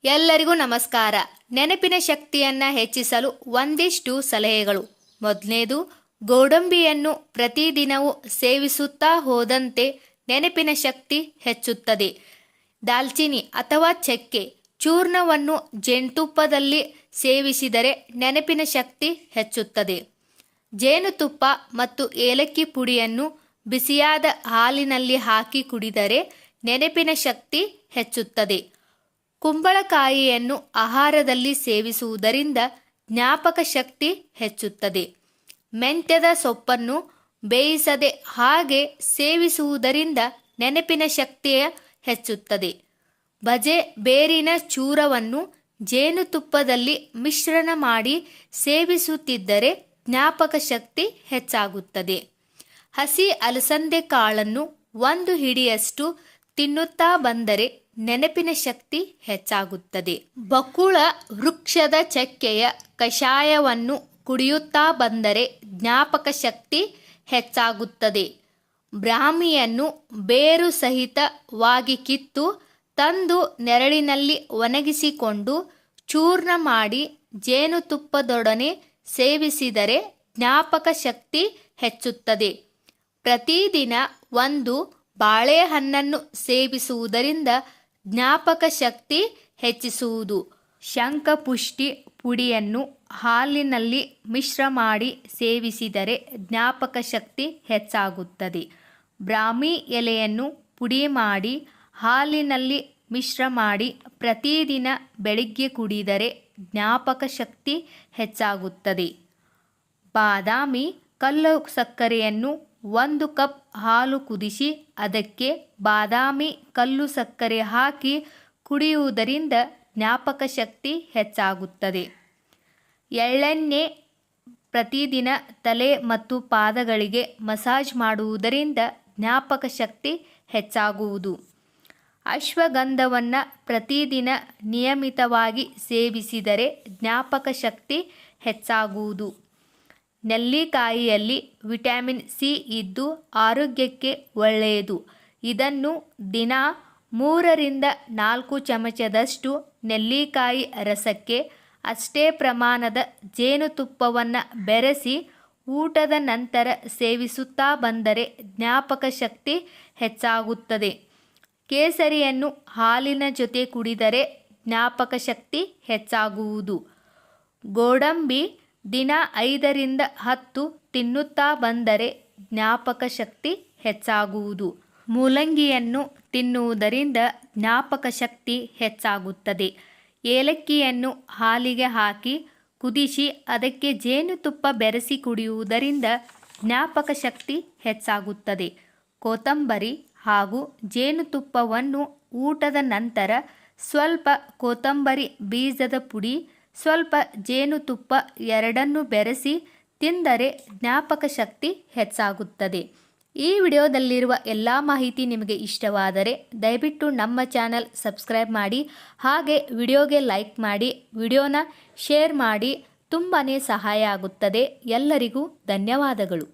ಎಲ್ಲರಿಗೂ ನಮಸ್ಕಾರ. ನೆನಪಿನ ಶಕ್ತಿಯನ್ನು ಹೆಚ್ಚಿಸಲು ಒಂದಿಷ್ಟು ಸಲಹೆಗಳು. ಮೊದಲನೇದು, ಗೋಡಂಬಿಯನ್ನು ಪ್ರತಿದಿನವೂ ಸೇವಿಸುತ್ತಾ ಹೋದಂತೆ ನೆನಪಿನ ಶಕ್ತಿ ಹೆಚ್ಚುತ್ತದೆ. ದಾಲ್ಚಿನ್ನಿ ಅಥವಾ ಚಕ್ಕೆ ಚೂರ್ಣವನ್ನು ಜೇನುತುಪ್ಪದಲ್ಲಿ ಸೇವಿಸಿದರೆ ನೆನಪಿನ ಶಕ್ತಿ ಹೆಚ್ಚುತ್ತದೆ. ಜೇನುತುಪ್ಪ ಮತ್ತು ಏಲಕ್ಕಿ ಪುಡಿಯನ್ನು ಬಿಸಿಯಾದ ಹಾಲಿನಲ್ಲಿ ಹಾಕಿ ಕುಡಿದರೆ ನೆನಪಿನ ಶಕ್ತಿ ಹೆಚ್ಚುತ್ತದೆ. ಕುಂಬಳಕಾಯಿಯನ್ನು ಆಹಾರದಲ್ಲಿ ಸೇವಿಸುವುದರಿಂದ ಜ್ಞಾಪಕ ಶಕ್ತಿ ಹೆಚ್ಚುತ್ತದೆ. ಮೆಂತ್ಯದ ಸೊಪ್ಪನ್ನು ಬೇಯಿಸದೆ ಹಾಗೆ ಸೇವಿಸುವುದರಿಂದ ನೆನಪಿನ ಶಕ್ತಿ ಹೆಚ್ಚುತ್ತದೆ. ಬಜೆ ಬೇರಿನ ಚೂರವನ್ನು ಜೇನುತುಪ್ಪದಲ್ಲಿ ಮಿಶ್ರಣ ಮಾಡಿ ಸೇವಿಸುತ್ತಿದ್ದರೆ ಜ್ಞಾಪಕ ಶಕ್ತಿ ಹೆಚ್ಚಾಗುತ್ತದೆ. ಹಸಿ ಅಲಸಂದೆ ಕಾಳನ್ನು 1 ಹಿಡಿಯಷ್ಟು ತಿನ್ನುತ್ತಾ ಬಂದರೆ ನೆನಪಿನ ಶಕ್ತಿ ಹೆಚ್ಚಾಗುತ್ತದೆ. ಬಕುಳ ವೃಕ್ಷದ ಚಕ್ಕೆಯ ಕಷಾಯವನ್ನು ಕುಡಿಯುತ್ತಾ ಬಂದರೆ ಜ್ಞಾಪಕ ಶಕ್ತಿ ಹೆಚ್ಚಾಗುತ್ತದೆ. ಬ್ರಾಹ್ಮಿಯನ್ನು ಬೇರು ಸಹಿತವಾಗಿ ಕಿತ್ತು ತಂದು ನೆರಳಿನಲ್ಲಿ ಒಣಗಿಸಿಕೊಂಡು ಚೂರ್ಣ ಮಾಡಿ ಜೇನುತುಪ್ಪದೊಡನೆ ಸೇವಿಸಿದರೆ ಜ್ಞಾಪಕ ಶಕ್ತಿ ಹೆಚ್ಚುತ್ತದೆ. ಪ್ರತಿದಿನ 1 ಬಾಳೆಹಣ್ಣನ್ನು ಸೇವಿಸುವುದರಿಂದ ಜ್ಞಾಪಕ ಶಕ್ತಿ ಹೆಚ್ಚಿಸುವುದು. ಶಂಖಪುಷ್ಟಿ ಪುಡಿಯನ್ನು ಹಾಲಿನಲ್ಲಿ ಮಿಶ್ರ ಮಾಡಿ ಸೇವಿಸಿದರೆ ಜ್ಞಾಪಕ ಶಕ್ತಿ ಹೆಚ್ಚಾಗುತ್ತದೆ. ಬ್ರಾಹ್ಮಿ ಎಲೆಯನ್ನು ಪುಡಿ ಮಾಡಿ ಹಾಲಿನಲ್ಲಿ ಮಿಶ್ರ ಮಾಡಿ ಪ್ರತಿದಿನ ಬೆಳಿಗ್ಗೆ ಕುಡಿದರೆ ಜ್ಞಾಪಕ ಶಕ್ತಿ ಹೆಚ್ಚಾಗುತ್ತದೆ. ಬಾದಾಮಿ ಕಲ್ಲು ಸಕ್ಕರೆಯನ್ನು 1 ಕಪ್ ಹಾಲು ಕುದಿಸಿ ಅದಕ್ಕೆ ಬಾದಾಮಿ ಕಲ್ಲು ಸಕ್ಕರೆ ಹಾಕಿ ಕುಡಿಯುವುದರಿಂದ ಜ್ಞಾಪಕ ಶಕ್ತಿ ಹೆಚ್ಚಾಗುತ್ತದೆ. ಎಳ್ಳೆಣ್ಣೆ ಪ್ರತಿದಿನ ತಲೆ ಮತ್ತು ಪಾದಗಳಿಗೆ ಮಸಾಜ್ ಮಾಡುವುದರಿಂದ ಜ್ಞಾಪಕ ಶಕ್ತಿ ಹೆಚ್ಚಾಗುವುದು. ಅಶ್ವಗಂಧವನ್ನು ಪ್ರತಿದಿನ ನಿಯಮಿತವಾಗಿ ಸೇವಿಸಿದರೆ ಜ್ಞಾಪಕ ಶಕ್ತಿ ಹೆಚ್ಚಾಗುವುದು. ನೆಲ್ಲಿಕಾಯಿಯಲ್ಲಿ ವಿಟಮಿನ್ ಸಿ ಇದ್ದು ಆರೋಗ್ಯಕ್ಕೆ ಒಳ್ಳೆಯದು. ಇದನ್ನು ದಿನ 3 ರಿಂದ 4 ಚಮಚದಷ್ಟು ನೆಲ್ಲಿಕಾಯಿ ರಸಕ್ಕೆ ಅಷ್ಟೇ ಪ್ರಮಾಣದ ಜೇನುತುಪ್ಪವನ್ನು ಬೆರೆಸಿ ಊಟದ ನಂತರ ಸೇವಿಸುತ್ತಾ ಬಂದರೆ ಜ್ಞಾಪಕ ಶಕ್ತಿ ಹೆಚ್ಚಾಗುತ್ತದೆ. ಕೇಸರಿಯನ್ನು ಹಾಲಿನ ಜೊತೆ ಕುಡಿದರೆ ಜ್ಞಾಪಕ ಶಕ್ತಿ ಹೆಚ್ಚಾಗುವುದು. ಗೋಡಂಬಿ ದಿನ 5 ರಿಂದ 10 ತಿನ್ನುತ್ತಾ ಬಂದರೆ ಜ್ಞಾಪಕ ಶಕ್ತಿ ಹೆಚ್ಚಾಗುವುದು. ಮೂಲಂಗಿಯನ್ನು ತಿನ್ನುವುದರಿಂದ ಜ್ಞಾಪಕ ಶಕ್ತಿ ಹೆಚ್ಚಾಗುತ್ತದೆ. ಏಲಕ್ಕಿಯನ್ನು ಹಾಲಿಗೆ ಹಾಕಿ ಕುದಿಸಿ ಅದಕ್ಕೆ ಜೇನುತುಪ್ಪ ಬೆರೆಸಿ ಕುಡಿಯುವುದರಿಂದ ಜ್ಞಾಪಕ ಶಕ್ತಿ ಹೆಚ್ಚಾಗುತ್ತದೆ. ಕೊತ್ತಂಬರಿ ಹಾಗೂ ಜೇನುತುಪ್ಪವನ್ನು ಊಟದ ನಂತರ ಸ್ವಲ್ಪ ಕೊತ್ತಂಬರಿ ಬೀಜದ ಪುಡಿ, ಸ್ವಲ್ಪ ಜೇನುತುಪ್ಪ ಎರಡನ್ನೂ ಬೆರೆಸಿ ತಿಂದರೆ ಜ್ಞಾಪಕ ಶಕ್ತಿ ಹೆಚ್ಚಾಗುತ್ತದೆ. ಈ ವಿಡಿಯೋದಲ್ಲಿರುವ ಎಲ್ಲ ಮಾಹಿತಿ ನಿಮಗೆ ಇಷ್ಟವಾದರೆ ದಯವಿಟ್ಟು ನಮ್ಮ ಚಾನಲ್ ಸಬ್ಸ್ಕ್ರೈಬ್ ಮಾಡಿ, ಹಾಗೆ ವಿಡಿಯೋಗೆ ಲೈಕ್ ಮಾಡಿ, ವಿಡಿಯೋನ ಶೇರ್ ಮಾಡಿ. ತುಂಬಾ ಸಹಾಯ ಆಗುತ್ತದೆ. ಎಲ್ಲರಿಗೂ ಧನ್ಯವಾದಗಳು.